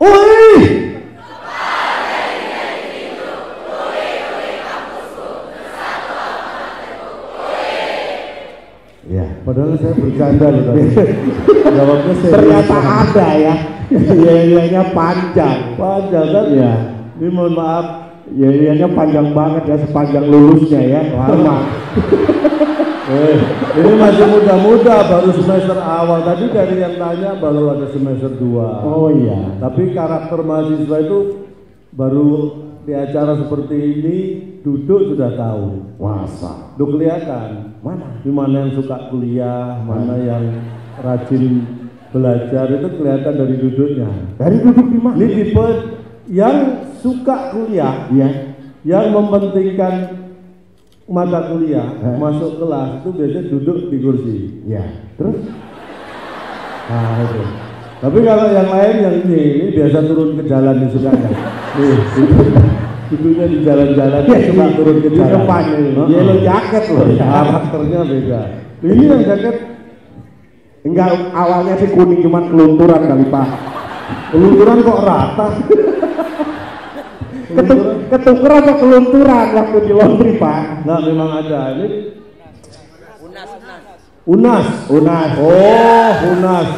Oi! Ya, Padahal saya bercanda loh tadi. Jawabnya serius. ternyata ada ya. Iya-iyanya panjang. Panjang kan? Ya. Ini mohon maaf. Iya-iyanya panjang banget ya, sepanjang lulusnya ya. Lama. Ini masih muda-muda, baru semester awal. Tadi dari yang tanya baru ada semester 2. Oh iya. Tapi karakter mahasiswa itu baru di acara seperti ini duduk sudah tahu. Masa. Udah kelihatan. Mana? Di mana yang suka kuliah, mana yang rajin belajar itu kelihatan dari duduknya. Dari duduk di mana? Ini tipe yang suka kuliah, Iya. yang mementingkan mata kuliah, masuk kelas itu biasanya duduk di kursi. Iya. Terus? Nah itu. Tapi kalau yang lain yang ini biasa turun ke jalan nih sukanya. Nih, duduknya di jalan-jalan, dia suka turun ke Di jalan. depan ini. Yellow jacket loh. Ya. Karakternya beda. Ini yang jaket Enggak, awalnya sih kuning cuman kelunturan kali Pak. kelunturan kok rata. Ketuker apa kelunturan waktu di laundry Pak? Nah memang ada ini Unas. Unas. Oh Unas.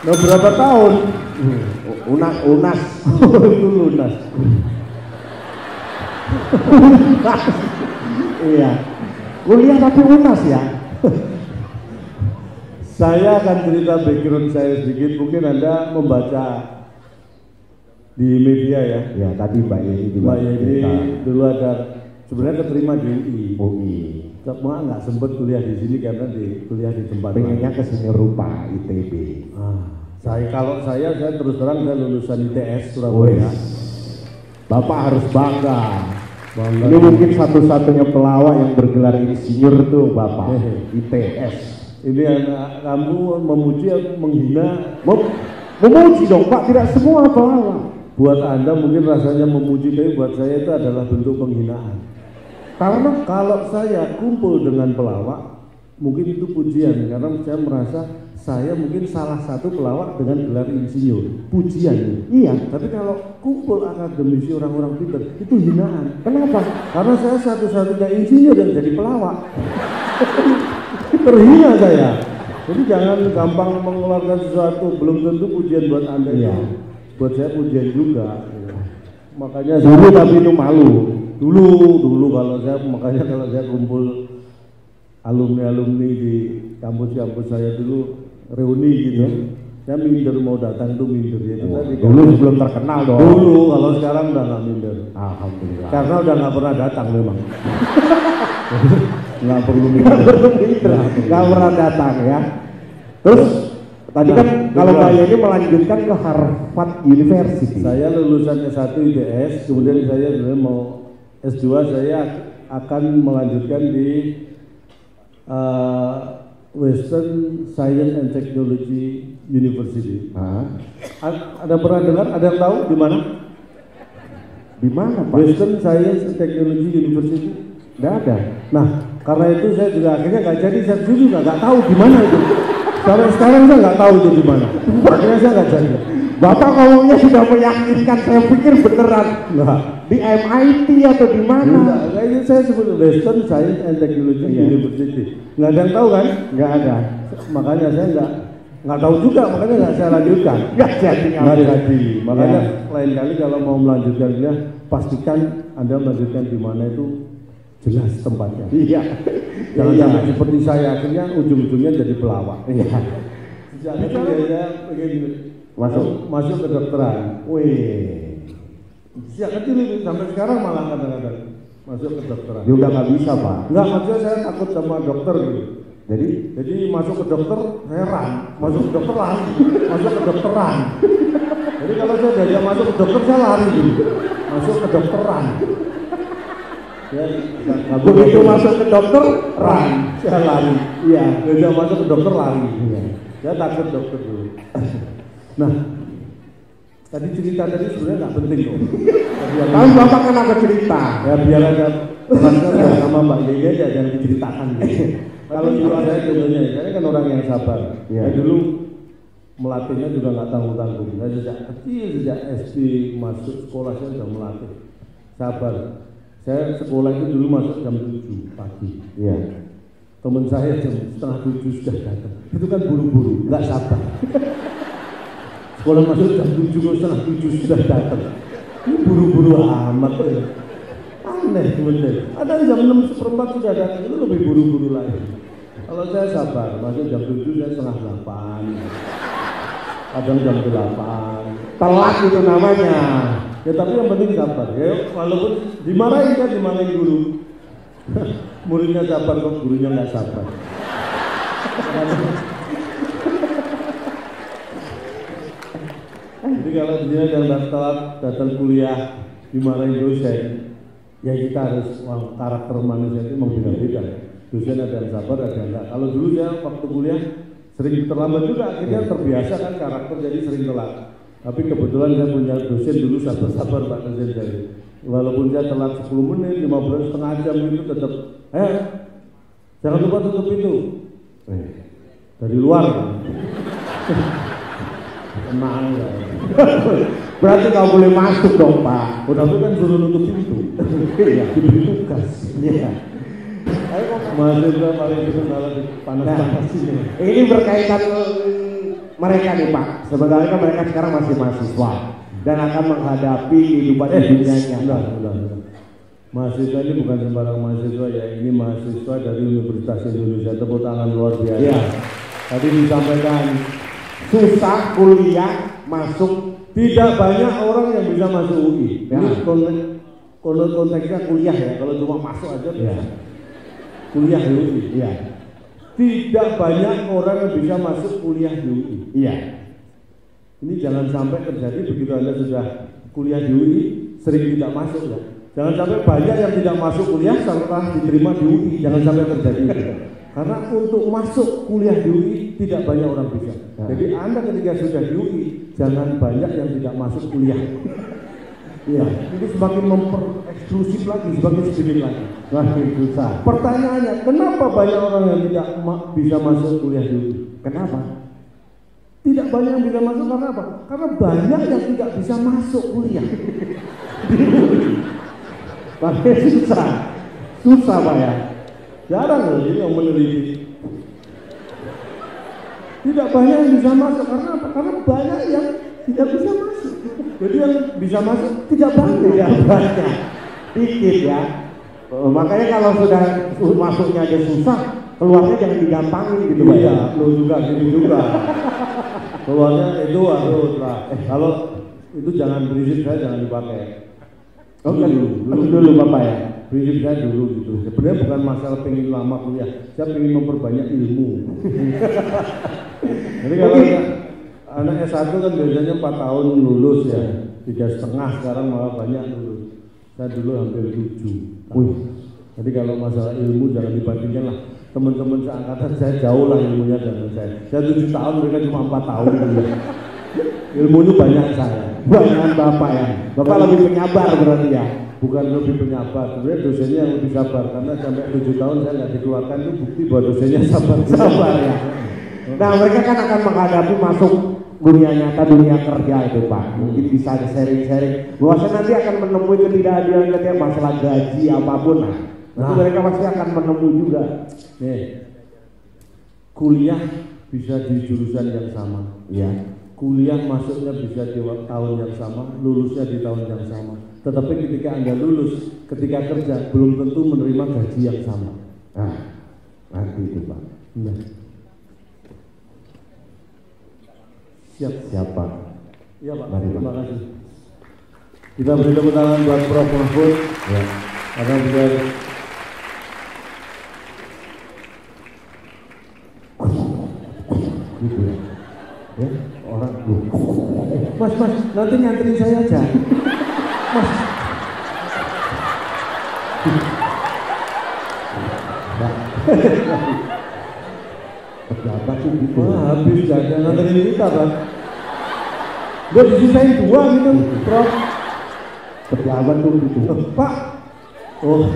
Nah berapa tahun? Unas. Itu lunas. Iya. Kuliah tapi Unas ya. Saya akan cerita background saya sedikit. Mungkin Anda membaca di media ya. Ya tadi Mbak Yeni juga. Mbak Yeni dulu ada sebenarnya keterima di UI. Cuma nggak sempat kuliah di sini karena kuliah di tempat Pengennya ke seni rupa ITB. Kalau saya terus terang saya lulusan ITS Surabaya. Bapak harus bangga. Ini mungkin satu-satunya pelawak yang bergelar insinyur tuh Bapak. ITS. Ini anak kamu memuji atau menghina? Memuji dong Pak, tidak semua pelawak. Buat Anda mungkin rasanya memuji, tapi buat saya itu adalah bentuk penghinaan. Karena kalau saya kumpul dengan pelawak, mungkin itu pujian. Karena saya merasa saya mungkin salah satu pelawak dengan gelar insinyur. Pujian. Iya, tapi kalau kumpul akademisi orang-orang pintar, itu hinaan. Kenapa? Karena saya satu-satunya insinyur yang jadi pelawak. Terhina saya. Jadi jangan gampang mengeluarkan sesuatu, belum tentu pujian buat Anda ya. Buat saya pujian juga. Makanya Dulu tapi itu malu. Dulu kalau saya kumpul alumni di kampus saya dulu reuni gitu, saya minder mau datang tuh minder ya. Dulu sebelum terkenal dong. Dulu, kalau sekarang udah nggak minder. Alhamdulillah. Karena udah nggak pernah datang memang. Nggak perlu minder. Nggak pernah datang ya. Terus tadi kan kalau Mbak Yeni melanjutkan ke Harvard University. Saya lulusan S1 ITS, kemudian saya sebenarnya mau S2, saya akan melanjutkan di Western Science and Technology University. Ada pernah dengar? Ada yang tahu di mana? Di mana Pak? Western Science and Technology University? Nggak ada. Nah, karena itu saya juga akhirnya nggak jadi, saya juga nggak tahu di mana itu. Sampai sekarang saya nggak tahu itu di mana. Akhirnya saya nggak jadi. Bapak ngomongnya sudah meyakinkan, saya pikir beneran. Nah, Di MIT atau di mana? enggak, kayaknya saya sebut Western Science and Technology University. Nggak ada yang tahu kan? Nggak ada. Makanya saya nggak tahu juga, makanya nggak saya lanjutkan. Nggak jadi. Nggak jadi. Makanya Ya. lain kali kalau mau melanjutkan dia, pastikan Anda melanjutkan di mana itu jelas tempatnya. Iya. Jangan Iya. sampai seperti saya akhirnya ujung-ujungnya jadi pelawak. Iya. Sejak kecil dia pengen masuk ke kedokteran. Wih. Sejak kecil itu sampai sekarang malah kadang-kadang masuk ke kedokteran. Dia udah nggak bisa Pak. Enggak, maksudnya saya takut sama dokter gitu. Jadi Masuk ke dokter heran, masuk ke dokter lari, masuk ke dokteran. Jadi kalau saya diajak masuk ke dokter saya lari gitu. Masuk ke dokteran. Ya, begitu masuk ke dokter, ran, saya lari. Iya. Diajak masuk ke dokter lari. Iya. Saya takut dokter dulu. Nah, tadi cerita tadi sebenarnya nggak penting kok. Tapi Bapak kenapa cerita? Ya biar ada pasal sama Mbak Yeye aja yang diceritakan. Kalau dulu saya contohnya, saya kan orang yang sabar. Iya. Saya dulu melatihnya juga nggak tanggung-tanggung. Saya sejak kecil, sejak SD masuk sekolah saya sudah melatih. Sabar. Saya sekolah itu dulu masuk jam 7 pagi. Iya. Teman saya jam setengah 7 sudah datang. Itu kan buru-buru, nggak sabar. Sekolah masuk jam 7, setengah 7 sudah datang. Ini buru-buru amat. Aneh bener. Ada yang jam 6:15 sudah datang, itu lebih buru-buru lagi. Kalau saya sabar, masuk jam 7 saya setengah 8. Kadang jam 8. Telat itu namanya. Ya tapi yang penting sabar. Ya walaupun dimarahin kan, dimarahin guru. Muridnya sabar kok gurunya nggak sabar. Jadi kalau dia yang datang kuliah dimarahin dosen, ya kita harus karakter manusia itu memang beda-beda. Dosen ada yang sabar, ada yang enggak. Kalau dulu saya waktu kuliah sering terlambat juga, akhirnya terbiasa kan karakter jadi sering telat. Tapi kebetulan saya punya dosen dulu sabar-sabar Pak dosen saya. Walaupun saya telat 10 menit, 15 setengah jam itu tetap, jangan lupa tutup pintu. Dari luar. Tenang ya. Berarti kau boleh masuk dong Pak. Tapi kan suruh nutup pintu. Iya, diberi tugas. Iya. Ayo mahasiswa paling kenalan di panas-panas ini. Ini berkaitan mereka nih Pak. Sebenarnya mereka sekarang masih mahasiswa dan akan menghadapi kehidupan dunianya. Udah. Mahasiswa ini bukan sembarang mahasiswa ya, ini mahasiswa dari Universitas Indonesia. Tepuk tangan luar biasa. Ya. Tadi disampaikan Susah kuliah masuk, tidak banyak orang yang bisa masuk UI. Ya. Ini konteksnya kuliah ya. Kalau cuma masuk aja bisa. Ya. Kuliah di UI. Iya. Tidak banyak orang yang bisa masuk kuliah di UI. Iya. Ini jangan sampai terjadi begitu Anda sudah kuliah di UI sering tidak masuk ya. Jangan sampai banyak yang tidak masuk kuliah setelah diterima di UI. Jangan sampai terjadi itu. Karena untuk masuk kuliah di UI tidak banyak orang bisa. Jadi Anda ketika sudah di UI jangan banyak yang tidak masuk kuliah. Iya, itu semakin mempereksklusif lagi, semakin sedikit lagi. Semakin susah. Pertanyaannya, kenapa banyak orang yang tidak bisa masuk kuliah di UI? Kenapa? Tidak banyak yang bisa masuk karena apa? Karena banyak yang tidak bisa masuk kuliah. Makanya susah Pak ya. Jarang loh ini yang meneliti. Tidak banyak yang bisa masuk karena apa? Karena banyak yang tidak bisa masuk. Jadi yang bisa masuk tidak banyak. Dikit ya. Makanya kalau sudah masuknya aja susah, keluarnya jangan digampangin gitu Pak. Iya, lo juga gitu juga. Keluarnya itu harus lah. Kalau itu jangan prinsip saya jangan dipakai. Oke, dulu Bapak ya. Prinsip saya dulu gitu. Sebenarnya bukan masalah pengen lama kuliah, saya pengen memperbanyak ilmu. Jadi kalau anak S1 kan biasanya 4 tahun lulus ya, 3,5 sekarang malah banyak lulus. Saya dulu hampir 7. Jadi kalau masalah ilmu jangan dibandingkan lah. Teman-teman seangkatan saya jauh lah ilmunya dengan saya. Saya 7 tahun, mereka cuma 4 tahun dulu. Ilmunya banyak saya. Banyak Bapak ya. Bapak lebih penyabar berarti ya. Bukan lebih penyabar, sebenarnya dosennya yang lebih sabar karena sampai 7 tahun saya nggak dikeluarkan itu bukti bahwa dosennya sabar ya. Nah mereka kan akan menghadapi masuk dunia nyata, dunia kerja itu Pak. Mungkin bisa sharing-sharing bahwa nanti akan menemui ketidakadilan ketika masalah gaji apapun lah. Nanti mereka pasti akan menemui juga. Nih, kuliah bisa di jurusan yang sama. Ya. Kuliah masuknya bisa di tahun yang sama, lulusnya di tahun yang sama. Tetapi ketika Anda lulus, ketika kerja belum tentu menerima gaji yang sama. Nanti itu Pak. Nah. Siapa? Iya Pak. Mari, terima kasih. Kita beri tepuk tangan buat Prof. Mahfud. Ya. Karena beliau gitu ya. Ya, orang Mas, nanti nganterin saya aja. Mas. Pejabat tuh gitu. Wah, habis jajan nganterin kita, Bang. Gue disisain 2 gitu, Prof. Pejabat tuh gitu. Pak. Oh.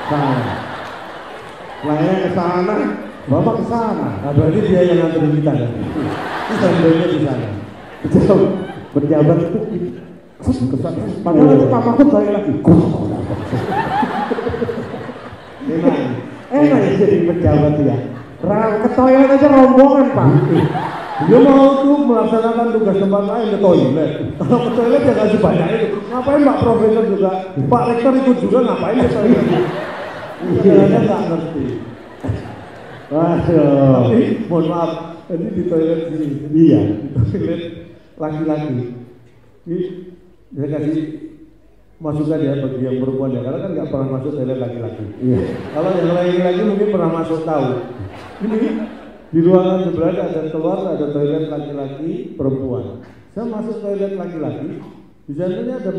Nah, layaknya ke sana Bapak ke sana. Nah, berarti dia yang nganterin kita kan? Standarnya di sana. Pejabat itu padahal itu Pak Mahfud balik lagi. Enak ya jadi pejabat ya. Ke toilet aja rombongan Pak. Dia mau tuh melaksanakan tugas tempat lain ke toilet. Kalau ke toilet ya nggak sebanyak itu. Ngapain Pak Profesor juga, Pak Rektor ikut juga ngapain ke toilet? Dia nggak ngerti. Waduh. Tapi mohon maaf, tadi di toilet sini. Iya. Di toilet laki-laki. Ini saya kasih masukan ya bagi yang perempuan ya, karena kan nggak pernah masuk toilet laki-laki. Iya. Kalau yang laki-laki mungkin pernah masuk tahu. Ini di ruangan sebelah ada keluar ada toilet laki-laki perempuan. Saya masuk toilet laki-laki, di sana ada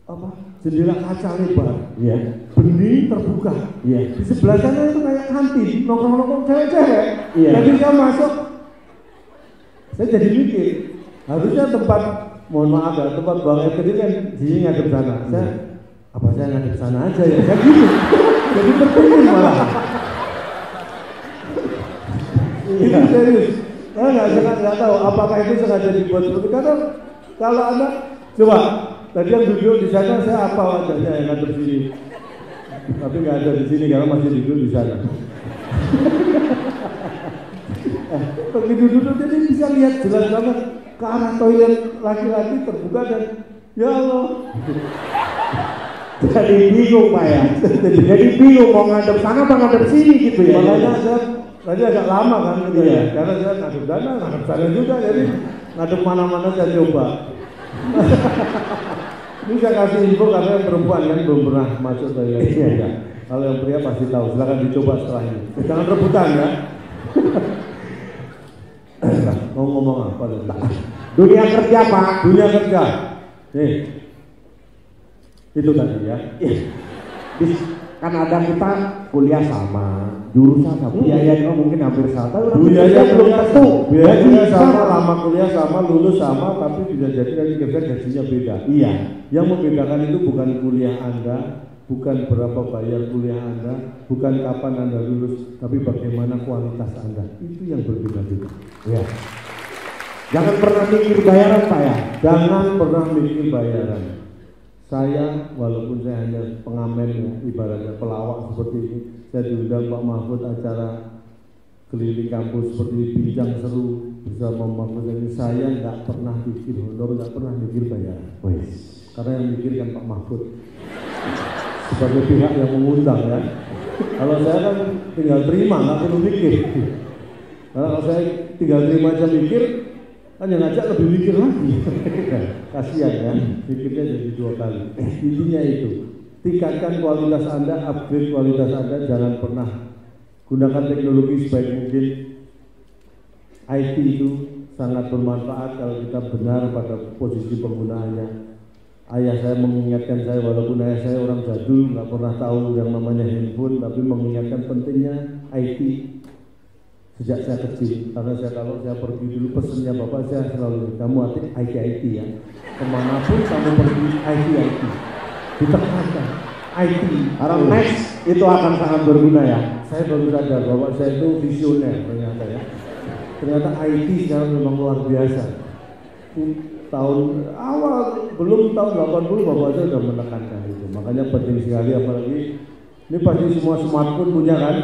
apa? Jendela kaca lebar. Iya. Bening terbuka. Iya. Di sebelah sana itu kayak kantin, nongkrong-nongkrong cewek-cewek. Iya. Jadi saya masuk, saya jadi mikir, harusnya tempat, mohon maaf ya, tempat buang air kecil kan di sini ngadep sana. Saya ngadep sana aja ya, kayak gitu. Jadi berpikir malah. Ini serius. Saya nggak tahu apakah itu sengaja dibuat seperti karena kalau anak coba tadi yang duduk di sana saya apa wajahnya yang ngadep sini, tapi nggak ada di sini karena masih duduk di sana. Begitu duduk jadi bisa lihat jelas banget ke arah toilet laki-laki terbuka dan ya Allah. Jadi bingung Pak ya. Jadi bingung mau ngadep sana apa ngadep sini gitu ya. Makanya saya tadi agak lama kan gitu ya, karena saya ngadep sana, ngadep sana juga, jadi ngadep mana-mana saya coba. Ini saya kasih info karena yang perempuan kan belum pernah masuk toilet. Ya. Kalau yang pria pasti tahu, silakan dicoba setelah ini. Jangan rebutan ya. Mau ngomong apa? Dunia kerja Pak. Dunia kerja. Nih, itu tadi ya. Kan ada kita kuliah sama, jurusan sama, biayanya mungkin hampir sama. Biaya belum tentu. Biayanya sama, lama kuliah sama, lulus sama, tapi bisa jadi nanti gajinya beda. Iya. Yang membedakan itu bukan kuliah Anda, bukan berapa bayar kuliah Anda, bukan kapan Anda lulus, tapi bagaimana kualitas Anda. Itu yang berbeda-beda. Iya. Jangan pernah mikir bayaran Pak ya. Jangan pernah mikir bayaran. Saya walaupun saya hanya pengamen ya, ibaratnya pelawak seperti ini, saya diundang Pak Mahfud acara keliling kampus seperti bincang seru bersama Mahfud ini, saya nggak pernah mikir honor, nggak pernah mikir bayaran. Karena yang mikir kan Pak Mahfud sebagai pihak yang mengundang ya. Kalau saya kan tinggal terima, nggak perlu mikir. Karena kalau saya tinggal terima aja mikir, kan yang ngajak lebih mikir lagi. Kasihan ya, mikirnya jadi 2 kali. Intinya itu, tingkatkan kualitas Anda, upgrade kualitas Anda, jangan pernah gunakan teknologi sebaik mungkin. IT itu sangat bermanfaat kalau kita benar pada posisi penggunaannya. Ayah saya mengingatkan saya, walaupun ayah saya orang jadul, nggak pernah tahu yang namanya handphone, tapi mengingatkan pentingnya IT. Sejak saya kecil, karena kalau saya pergi dulu pesennya bapak saya selalu, kamu IT ya, kemanapun kamu pergi IT, ditekankan IT. Karena next itu akan sangat berguna ya. Saya baru sadar bahwa saya itu visioner ternyata ya. Ternyata IT sekarang memang luar biasa. Tahun awal, belum tahun 80 bapak saya sudah menekankan itu, makanya penting sekali, apalagi ini pasti semua smartphone punya kan.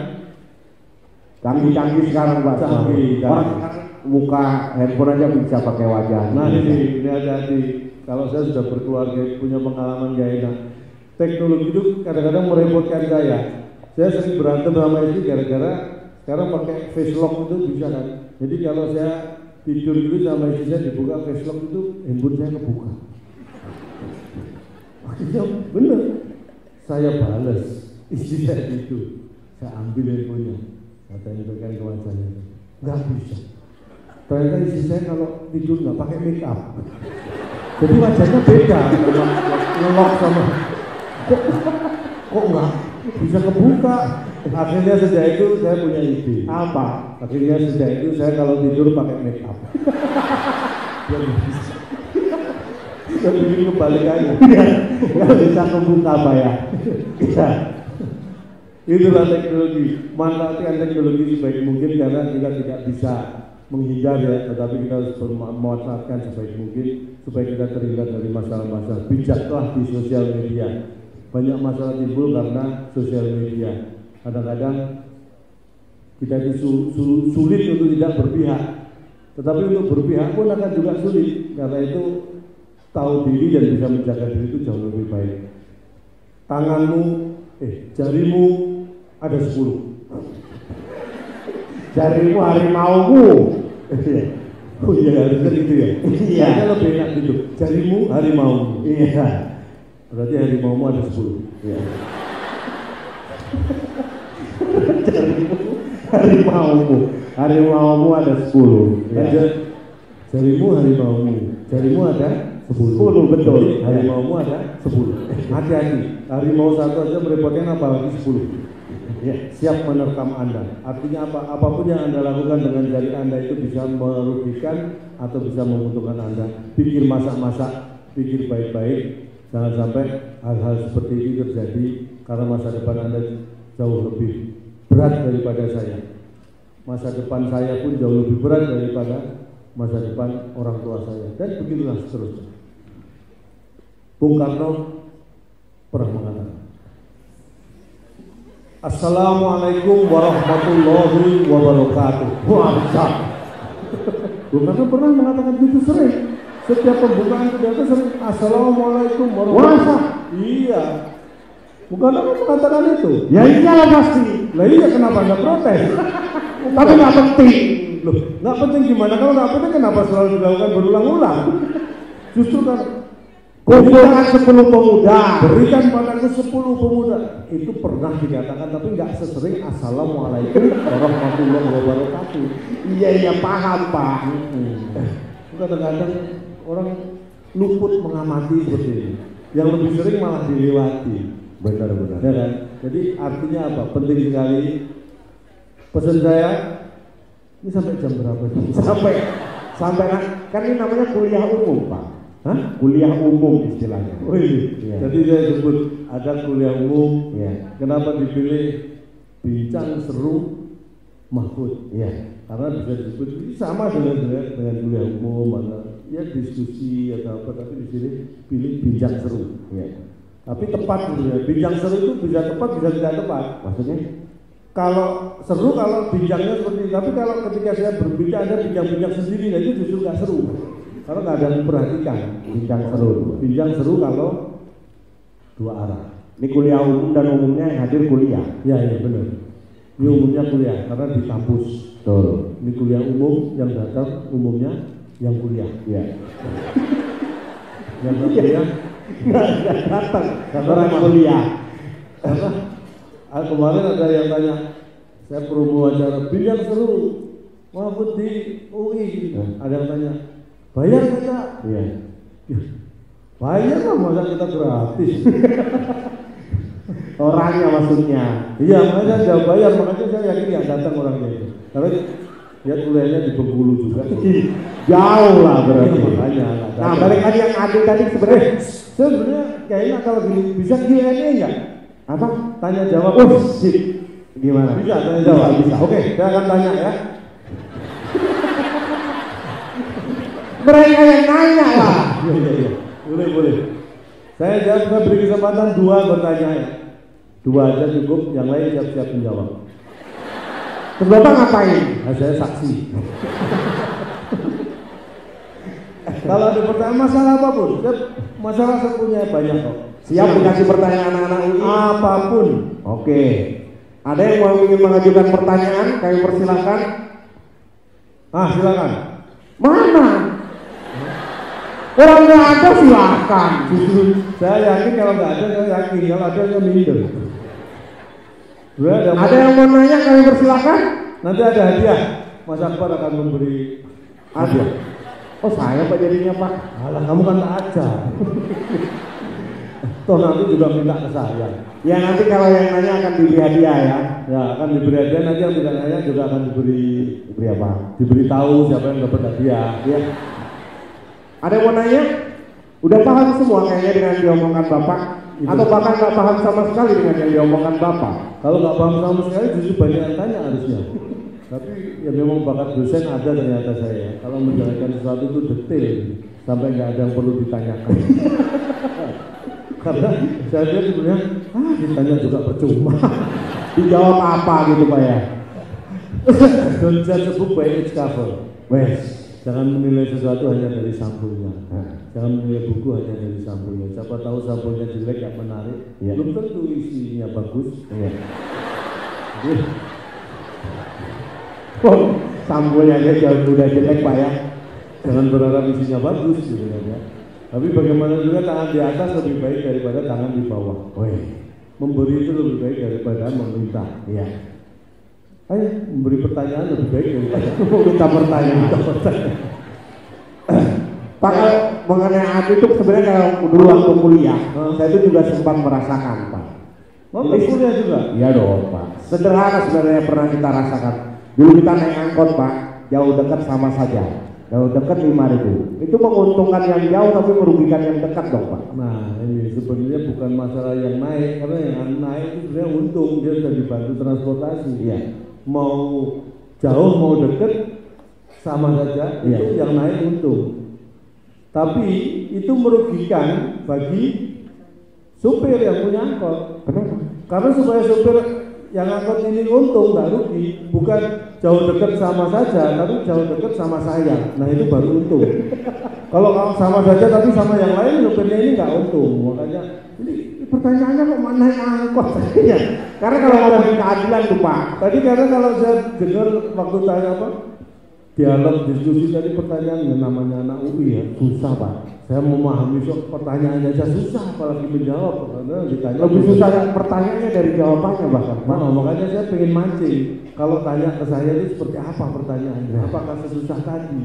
Canggih-canggih sekarang Pak. Canggih. Orang muka handphone aja bisa pakai wajah. Nah ini hati-hati. Kalau saya sudah berkeluarga, punya pengalaman gak enak. Teknologi itu kadang-kadang merepotkan saya. Saya sering berantem sama istri gara-gara sekarang pakai face lock itu bisa kan. Jadi kalau saya tidur dulu sama istri saya dibuka face lock itu, handphone saya kebuka. Akhirnya bener. Saya balas istri saya itu. Saya ambil handphonenya. Katanya berikan ke wajahnya, nggak bisa. Ternyata istri saya kalau tidur nggak pakai make up, jadi wajahnya beda, ngelok sama. Kok nggak bisa kebuka? Akhirnya sejak itu saya punya ide. Apa? Akhirnya sejak itu saya kalau tidur pakai make up. Saya bikin kebalikannya. Nggak bisa kebuka Pak ya. Bisa. Itulah teknologi, manfaatkan teknologi sebaik mungkin karena kita tidak bisa menghindar ya, tetapi kita harus memanfaatkan sebaik mungkin supaya kita terhindar dari masalah-masalah. Bijaklah di sosial media. Banyak masalah timbul karena sosial media. Kadang-kadang kita itu sulit untuk tidak berpihak, tetapi untuk berpihak pun akan juga sulit. Karena itu tahu diri dan bisa menjaga diri itu jauh lebih baik. Jarimu ada 10. Jarimu harimaumu. Oh iya, harusnya gitu ya. Iya. Kayaknya lebih enak gitu. Jarimu harimau. Iya. Berarti harimaumu ada 10. Iya. Jarimu harimaumu. Harimaumu ada 10. Ya. Jarimu harimaumu. Jarimu ada 10. Betul. Jadi, harimaumu ada 10. Hati-hati. Harimau satu aja merepotkan apalagi 10. Ya, siap menerkam Anda. Artinya apa? Apapun yang Anda lakukan dengan jari Anda itu bisa merugikan atau bisa menguntungkan Anda. Pikir masak-masak, pikir baik-baik. Jangan sampai hal-hal seperti ini terjadi karena masa depan Anda jauh lebih berat daripada saya. Masa depan saya pun jauh lebih berat daripada masa depan orang tua saya. Dan begitulah seterusnya. Bung Karno pernah mengatakan, Assalamualaikum warahmatullahi wabarakatuh. Wah, Bung Karno pernah mengatakan itu sering. Setiap pembukaan pidato sering Assalamualaikum warahmatullahi wabarakatuh. Iya. Bung Karno mengatakan itu. Ya iyalah pasti. Lah iya, kenapa Anda protes? Tapi nggak penting. Loh, nggak penting gimana? Kalau nggak penting kenapa selalu dilakukan berulang-ulang? Justru kan kumpulkan 10 pemuda. Berikan padaku 10 pemuda. Itu pernah dikatakan, tapi nggak sesering Assalamualaikum warahmatullahi wabarakatuh. Iya paham Pak. Kadang-kadang orang luput mengamati seperti ini. Yang lebih sering malah dilewati. Benar-benar. Ya kan? Jadi artinya apa? Penting sekali. Pesan saya, ini sampai jam berapa sih? Sampai kan ini namanya kuliah umum Pak. Hah? Kuliah umum istilahnya. Oh iya. Jadi saya sebut ada kuliah umum. Iya. Kenapa dipilih bincang seru Mahfud? Iya. Karena bisa disebut ini sama dengan kuliah umum, ada ya diskusi atau apa, tapi di sini pilih bincang seru. Iya. Tapi tepat gitu ya. Bincang seru itu bisa tepat, bisa tidak tepat. Maksudnya? Kalau seru kalau bincangnya seperti itu, tapi kalau ketika saya berbincang ada bincang-bincang sendiri, nah itu justru nggak seru. Karena nggak ada yang memperhatikan. Bincang seru. Bincang seru kalau dua arah. Ini kuliah umum dan umumnya yang hadir kuliah. Ya benar. Ini umumnya kuliah karena di kampus. Betul. Ini kuliah umum, yang datang umumnya yang kuliah. Iya. Yang kuliah nggak datang orang kuliah. Karena kemarin ada yang tanya, saya promo acara bincang seru Mahfud di UI. Ada yang tanya, bayar kita? Iya. Bayar lah, masa kita gratis. Orangnya maksudnya. Iya, makanya saya jawab bayar, makanya saya yakin nggak datang orangnya itu. Karena dia kuliahnya di Bengkulu juga. Jauh lah berarti. Makanya. Nah, balik lagi yang adil tadi sebenarnya kayaknya kalau gini bisa Q&A nggak? Apa? Tanya jawab. Sip. Gimana? Bisa tanya jawab. Bisa. Oke, saya akan tanya ya. Mereka yang nanya lah. Iya. Boleh. Saya beri kesempatan 2 bertanya ya. 2 aja cukup, yang lain siap-siap menjawab. Terus Bapak ngapain? Nah, saya saksi. Kalau ada pertanyaan masalah apapun, masalah sepunya banyak kok. Siap dikasih pertanyaan anak-anak ini? Apapun. Oke. Ada yang mau ingin mengajukan pertanyaan? Kami persilahkan. Silakan. Mana? Orang nggak ada silakan. Justru saya yakin kalau nggak ada, saya yakin kalau ada saya minder. Ada yang mau nanya, kami persilahkan. Nanti ada hadiah. Mas Akbar akan memberi hadiah. Oh saya Pak jadinya Pak. Alah, kamu kan tak ajar. Toh nanti juga minta ke saya. Ya nanti kalau yang nanya akan diberi hadiah ya. Ya akan diberi hadiah, nanti yang tidak nanya juga akan diberi apa? Diberi tahu siapa yang dapat hadiah. Ya. Ada yang mau nanya? Udah paham semua kayaknya dengan diomongkan Bapak. Atau bahkan nggak paham sama sekali dengan yang diomongkan Bapak? Kalau nggak paham sama sekali justru banyak yang tanya harusnya. Tapi ya memang bakat dosen ada ternyata saya. Kalau menjelaskan sesuatu itu detail sampai nggak ada yang perlu ditanyakan. Karena saya lihat sebenarnya ditanya juga percuma. Dijawab apa gitu Pak ya? Don't judge a book by its cover. Wes. Jangan menilai sesuatu hanya dari sampulnya. Jangan menilai buku hanya dari sampulnya. Siapa tahu sampulnya jelek, gak menarik. Ya. Belum tentu isinya bagus. Ya. Oh, sampulnya aja jauh udah jelek Pak ya. Jangan berharap isinya bagus gitu ya. Tapi bagaimana juga tangan di atas lebih baik daripada tangan di bawah. Memberi itu lebih baik daripada meminta. Iya. Ayo memberi pertanyaan lebih baik daripada minta pertanyaan. Pak, kalau mengenai hati itu sebenarnya kalau dulu waktu kuliah, saya itu juga sempat merasakan Pak. Ini kuliah juga? Iya dong Pak. Sederhana sebenarnya pernah kita rasakan. Dulu kita naik angkot Pak, jauh dekat sama saja. Jauh dekat 5.000. Itu menguntungkan yang jauh tapi merugikan yang dekat dong Pak. Nah ini sebenarnya bukan masalah yang naik, karena yang naik itu sebenarnya untung, dia sudah dibantu transportasi. Iya. Mau jauh mau deket sama saja, iya. Itu yang naik untung. Tapi itu merugikan bagi supir yang punya angkot. Kenapa? Karena supaya supir yang angkot ini untung, nggak rugi. Bukan jauh dekat sama saja, tapi jauh dekat sama saya. Nah itu baru untung. Kalau sama saja tapi sama yang lain, supirnya ini nggak untung. Makanya ini pertanyaannya kok mana naik angkot? Iya. Karena kalau ngomongin keadilan tuh Pak. Tadi karena kalau saya dengar waktu tanya apa? Dialog diskusi tadi pertanyaan namanya anak UI ya, susah Pak. Saya memahami pertanyaannya aja susah, apalagi menjawab. Karena ditanya lebih susah pertanyaannya dari jawabannya bahkan. Nah, makanya saya pengen mancing. Kalau tanya ke saya itu seperti apa pertanyaannya? Apakah sesusah tadi?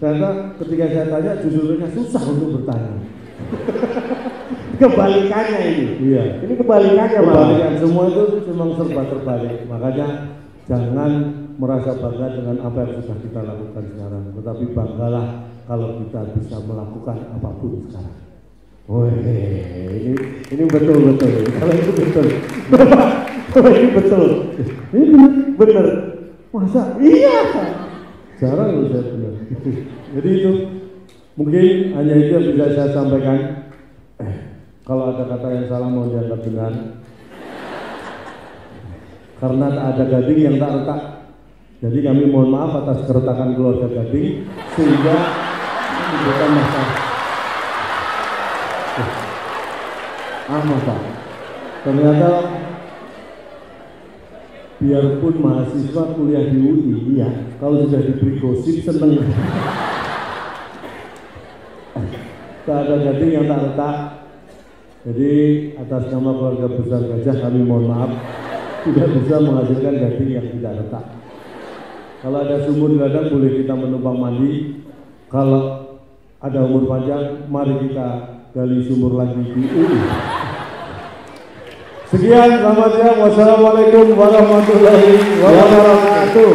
Ternyata ketika saya tanya justru susah untuk bertanya. Kebalikannya ini. Iya. Ini kebalikannya Pak. Kebalikan semua itu memang serba terbalik. Makanya jangan merasa bangga dengan apa yang sudah kita lakukan sekarang, tetapi banggalah kalau kita bisa melakukan apapun sekarang. Ini betul. Kalau itu betul. Kalau ini betul. Ini benar. Masa? Iya. Jarang loh saya benar. Jadi itu mungkin hanya itu yang bisa saya sampaikan. Kalau ada kata yang salah mau dianggap benar. Karena tak ada gading yang tak retak. Jadi kami mohon maaf atas keretakan keluarga Gading sehingga menimbulkan masalah. Masa? Ternyata biarpun mahasiswa kuliah di UI, ya, kalau sudah diberi gosip seneng. Tak ada gading yang tak retak. Jadi atas nama keluarga besar Gajah kami mohon maaf tidak bisa menghasilkan gading yang tidak retak. Kalau ada sumur di ladang boleh kita menumpang mandi. Kalau ada umur panjang, mari kita gali sumur lagi di UI. Sekian, selamat siang. Wassalamualaikum warahmatullahi wabarakatuh.